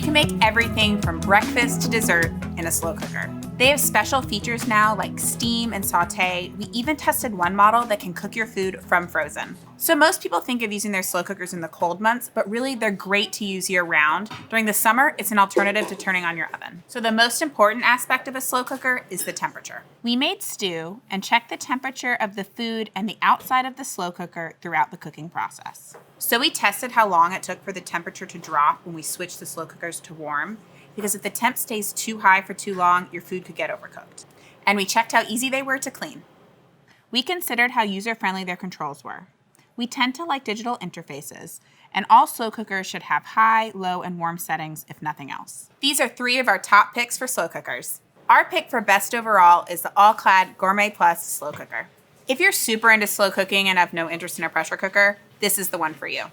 can make everything from breakfast to dessert in a slow cooker. They have special features now like steam and saute. We even tested one model that can cook your food from frozen. So most people think of using their slow cookers in the cold months, but really they're great to use year round. During the summer, it's an alternative to turning on your oven. So the most important aspect of a slow cooker is the temperature. We made stew and checked the temperature of the food and the outside of the slow cooker throughout the cooking process. So we tested how long it took for the temperature to drop when we switched the slow cookers to warm, because if the temp stays too high for too long, your food could get overcooked. And we checked how easy they were to clean. We considered how user-friendly their controls were. We tend to like digital interfaces, and all slow cookers should have high, low, and warm settings if nothing else. These are 3 of our top picks for slow cookers. Our pick for best overall is the All-Clad Gourmet Plus slow cooker. If you're super into slow cooking and have no interest in a pressure cooker, this is the one for you.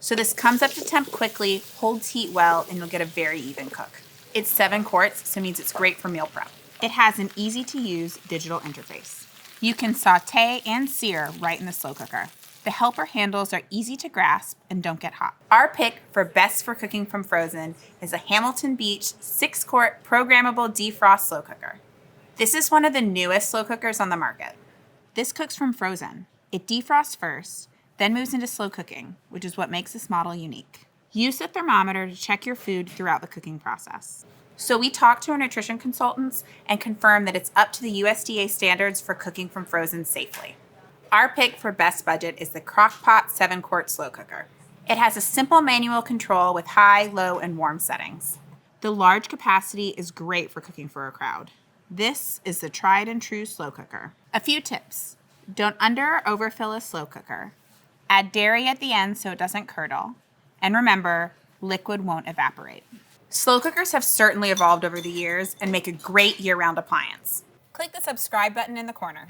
So this comes up to temp quickly, holds heat well, and you'll get a very even cook. It's 7 quarts, so it means it's great for meal prep. It has an easy-to-use digital interface. You can saute and sear right in the slow cooker. The helper handles are easy to grasp and don't get hot. Our pick for best for cooking from frozen is a Hamilton Beach 6-quart programmable defrost slow cooker. This is one of the newest slow cookers on the market. This cooks from frozen. It defrosts first, then moves into slow cooking, which is what makes this model unique. Use the thermometer to check your food throughout the cooking process. So we talked to our nutrition consultants and confirmed that it's up to the USDA standards for cooking from frozen safely. Our pick for best budget is the Crock-Pot 7-quart slow cooker. It has a simple manual control with high, low, and warm settings. The large capacity is great for cooking for a crowd. This is the tried and true slow cooker. A few tips. Don't under or overfill a slow cooker. Add dairy at the end so it doesn't curdle. And remember, liquid won't evaporate. Slow cookers have certainly evolved over the years and make a great year-round appliance. Click the subscribe button in the corner.